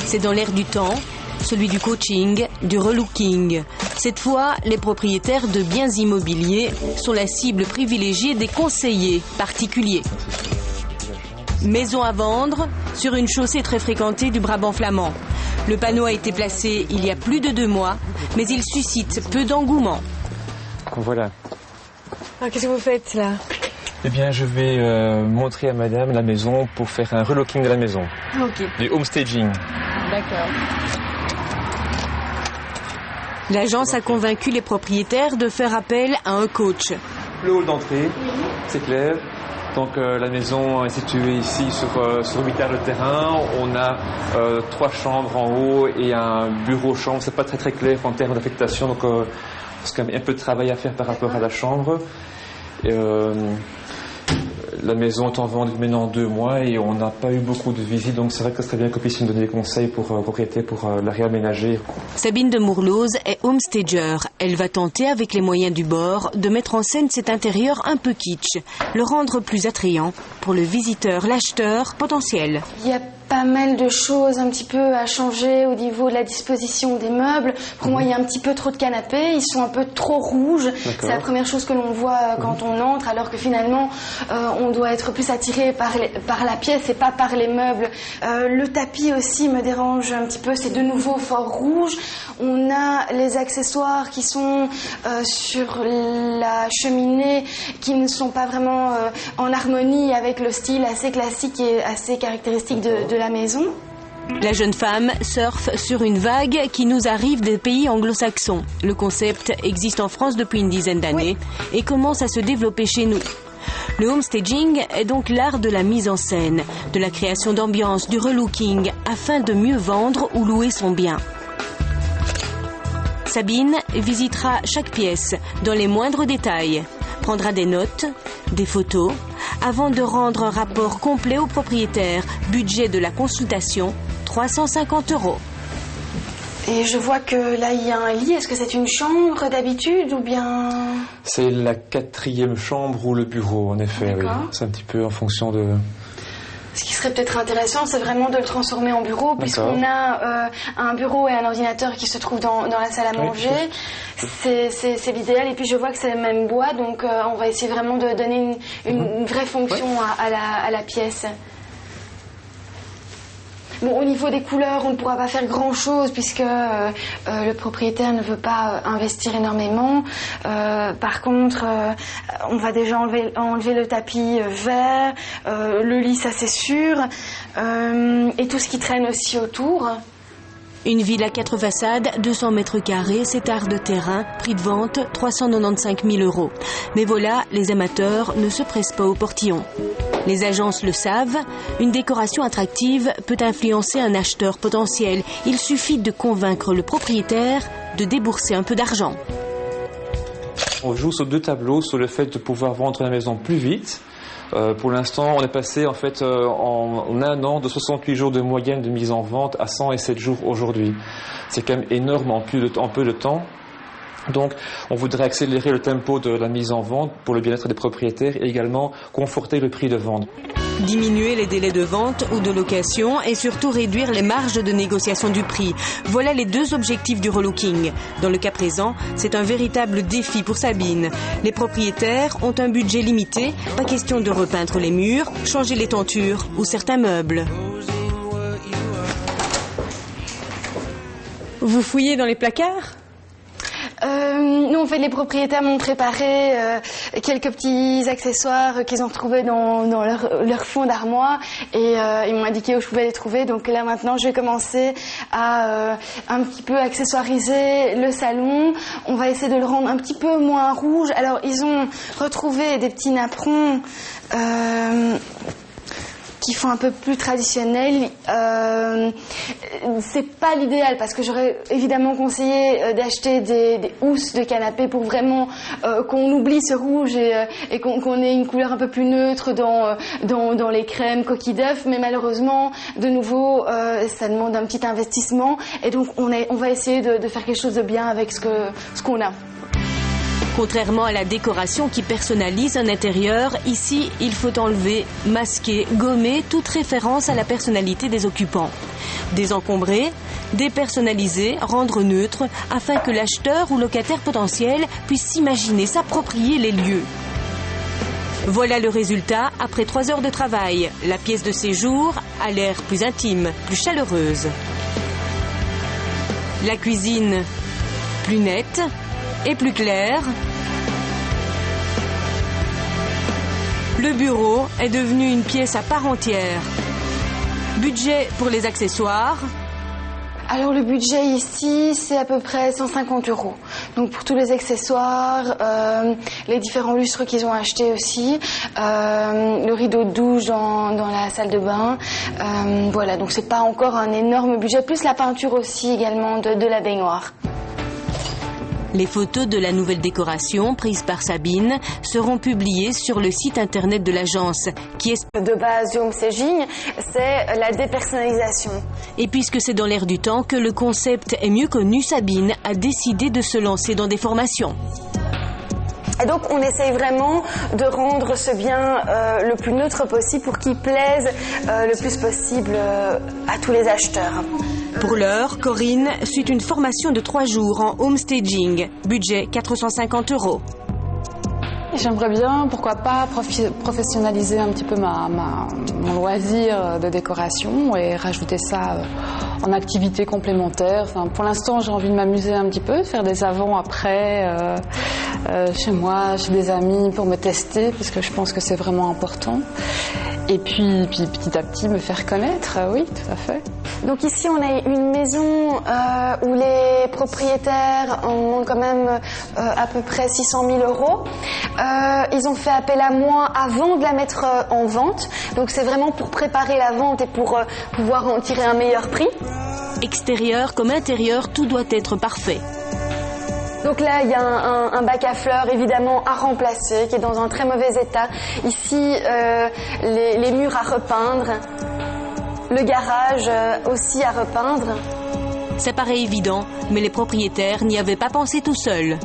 C'est dans l'air du temps, celui du coaching, du relooking. Cette fois, les propriétaires de biens immobiliers sont la cible privilégiée des conseillers particuliers. Maison à vendre sur une chaussée très fréquentée du Brabant flamand. Le panneau a été placé il y a plus de 2 mois, mais il suscite peu d'engouement. Voilà. Alors, qu'est-ce que vous faites là ? Eh bien, je vais montrer à madame la maison pour faire un relooking de la maison. Ok. Du homestaging. D'accord. L'agence a convaincu les propriétaires de faire appel à un coach. Le hall d'entrée, c'est clair. Donc la maison est située ici sur 8 hectares de terrain. On a 3 chambres en haut et un bureau-chambre. C'est pas très clair en termes d'affectation. Donc c'est quand même un peu de travail à faire par rapport à la chambre. La maison est en vente maintenant 2 mois et on n'a pas eu beaucoup de visites, donc c'est vrai que ce serait bien qu'on puisse nous donner des conseils pour propriétaires pour la réaménager. Sabine de Mourlose est homestager. Elle va tenter, avec les moyens du bord, de mettre en scène cet intérieur un peu kitsch, le rendre plus attrayant pour le visiteur, l'acheteur potentiel. Il y a pas mal de choses un petit peu à changer au niveau de la disposition des meubles. Pour moi, il y a un petit peu trop de canapés. Ils sont un peu trop rouges. C'est la première chose que l'on voit quand on entre, alors que finalement, on doit être plus attiré par la pièce et pas par les meubles. Le tapis aussi me dérange un petit peu. C'est de nouveau fort rouge. On a les accessoires qui sont sur la cheminée qui ne sont pas vraiment en harmonie avec le style assez classique et assez caractéristique de la maison. La jeune femme surfe sur une vague qui nous arrive des pays anglo-saxons. Le concept existe en France depuis une dizaine d'années et commence à se développer chez nous. Le homestaging est donc l'art de la mise en scène, de la création d'ambiance, du relooking, afin de mieux vendre ou louer son bien. Sabine visitera chaque pièce dans les moindres détails, prendra des notes, des photos, avant de rendre un rapport complet au propriétaire. Budget de la consultation, 350 €. Et je vois que là, il y a un lit. Est-ce que c'est une chambre d'habitude ou bien... C'est la 4e chambre ou le bureau, en effet. Oui. C'est un petit peu en fonction de... Ce qui serait peut-être intéressant, c'est vraiment de le transformer en bureau, puisqu'on a un bureau et un ordinateur qui se trouvent dans la salle à manger. C'est l'idéal. Et puis je vois que c'est le même bois, donc on va essayer vraiment de donner une vraie fonction à la pièce. Bon, au niveau des couleurs, on ne pourra pas faire grand-chose puisque le propriétaire ne veut pas investir énormément. Par contre, on va déjà enlever le tapis vert, le lit, ça c'est sûr, et tout ce qui traîne aussi autour. Une ville à 4 façades, 200 mètres carrés, 7 arts de terrain, prix de vente 395 000 €. Mais voilà, les amateurs ne se pressent pas au portillon. Les agences le savent, une décoration attractive peut influencer un acheteur potentiel. Il suffit de convaincre le propriétaire de débourser un peu d'argent. On joue sur 2 tableaux, sur le fait de pouvoir vendre la maison plus vite. Pour l'instant, on est passé en fait en 1 an de 68 jours de moyenne de mise en vente à 107 jours aujourd'hui. C'est quand même énorme en peu de temps. Donc, on voudrait accélérer le tempo de la mise en vente pour le bien-être des propriétaires et également conforter le prix de vente. Diminuer les délais de vente ou de location et surtout réduire les marges de négociation du prix. Voilà les 2 objectifs du relooking. Dans le cas présent, c'est un véritable défi pour Sabine. Les propriétaires ont un budget limité, pas question de repeindre les murs, changer les tentures ou certains meubles. Vous fouillez dans les placards ? Nous, en fait, les propriétaires m'ont préparé quelques petits accessoires qu'ils ont retrouvés dans leur fond d'armoire et ils m'ont indiqué où je pouvais les trouver. Donc là, maintenant, je vais commencer à un petit peu accessoiriser le salon. On va essayer de le rendre un petit peu moins rouge. Alors, ils ont retrouvé des petits napperons qui font un peu plus traditionnel. C'est pas l'idéal parce que j'aurais évidemment conseillé d'acheter des housses de canapé pour vraiment qu'on oublie ce rouge et qu'on ait une couleur un peu plus neutre dans les crèmes, coquilles d'œufs. Mais malheureusement, de nouveau, ça demande un petit investissement et donc on va essayer de faire quelque chose de bien avec ce qu'on a. Contrairement à la décoration qui personnalise un intérieur, ici, il faut enlever, masquer, gommer toute référence à la personnalité des occupants. Désencombrer, dépersonnaliser, rendre neutre, afin que l'acheteur ou locataire potentiel puisse s'imaginer, s'approprier les lieux. Voilà le résultat après 3 heures de travail. La pièce de séjour a l'air plus intime, plus chaleureuse. La cuisine, plus nette et plus claire. Le bureau est devenu une pièce à part entière. Budget pour les accessoires. Alors le budget ici, c'est à peu près 150 €. Donc pour tous les accessoires, les différents lustres qu'ils ont achetés aussi, le rideau de douche dans la salle de bain. Voilà, donc c'est pas encore un énorme budget, plus la peinture aussi également de la baignoire. Les photos de la nouvelle décoration prises par Sabine seront publiées sur le site internet de l'agence qui est de base du home staging, c'est la dépersonnalisation. Et puisque c'est dans l'air du temps que le concept est mieux connu, Sabine a décidé de se lancer dans des formations. Et donc on essaye vraiment de rendre ce bien le plus neutre possible pour qu'il plaise le plus possible à tous les acheteurs. Pour l'heure, Corinne suit une formation de 3 jours en home staging. Budget 450 €. J'aimerais bien, pourquoi pas, professionnaliser un petit peu mon loisir de décoration et rajouter ça en activité complémentaire. Enfin, pour l'instant, j'ai envie de m'amuser un petit peu, de faire des avant-après chez moi, chez des amis, pour me tester, parce que je pense que c'est vraiment important. Et puis petit à petit me faire connaître, oui, tout à fait. Donc ici on a une maison où les propriétaires ont quand même à peu près 600 000 €. Ils ont fait appel à moi avant de la mettre en vente. Donc c'est vraiment pour préparer la vente et pour pouvoir en tirer un meilleur prix. Extérieur comme intérieur, tout doit être parfait. Donc là, il y a un bac à fleurs évidemment à remplacer, qui est dans un très mauvais état. Ici, les murs à repeindre, le garage aussi à repeindre. Ça paraît évident, mais les propriétaires n'y avaient pas pensé tout seuls.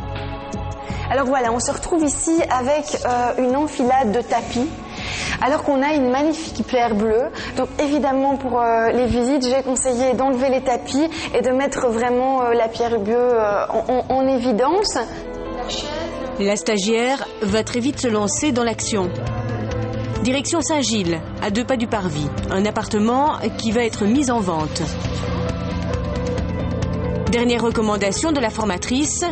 Alors voilà, on se retrouve ici avec une enfilade de tapis, alors qu'on a une magnifique pierre bleue. Donc évidemment pour les visites, j'ai conseillé d'enlever les tapis et de mettre vraiment la pierre bleue en évidence. La stagiaire va très vite se lancer dans l'action. Direction Saint-Gilles, à 2 pas du Parvis, un appartement qui va être mis en vente. Dernière recommandation de la formatrice.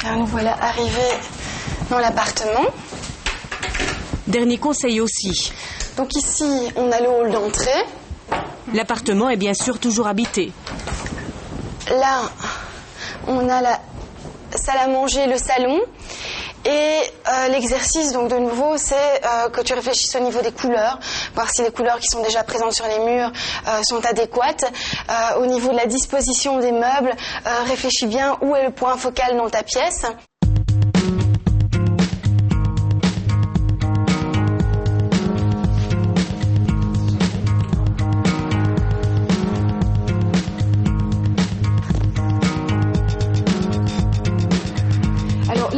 Alors nous voilà arrivés dans l'appartement. Dernier conseil aussi. Donc ici, on a le hall d'entrée. L'appartement est bien sûr toujours habité. Là, on a la salle à manger, le salon. Et l'exercice, donc de nouveau, c'est que tu réfléchisses au niveau des couleurs, voir si les couleurs qui sont déjà présentes sur les murs sont adéquates. Au niveau de la disposition des meubles, réfléchis bien où est le point focal dans ta pièce.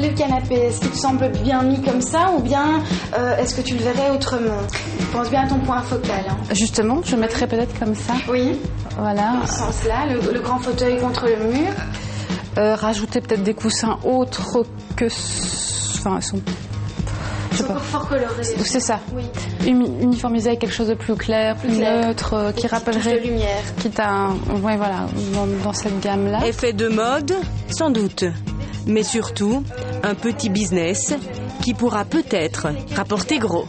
Le canapé, est-ce qu'il te semble bien mis comme ça ou bien est-ce que tu le verrais autrement? Pense bien à ton point focal. Hein. Justement, je mettrais peut-être comme ça. Oui. Voilà. Dans ce sens-là, le grand fauteuil contre le mur. Rajouter peut-être des coussins autres que... Enfin, sont... C'est encore fort coloré. C'est ça. Oui. Uniformiser avec quelque chose de plus clair, plus neutre, qui rappellerait... de lumière. Qui t'a... Ouais, voilà, dans cette gamme-là. Effet de mode, sans doute. Mais surtout, un petit business qui pourra peut-être rapporter gros.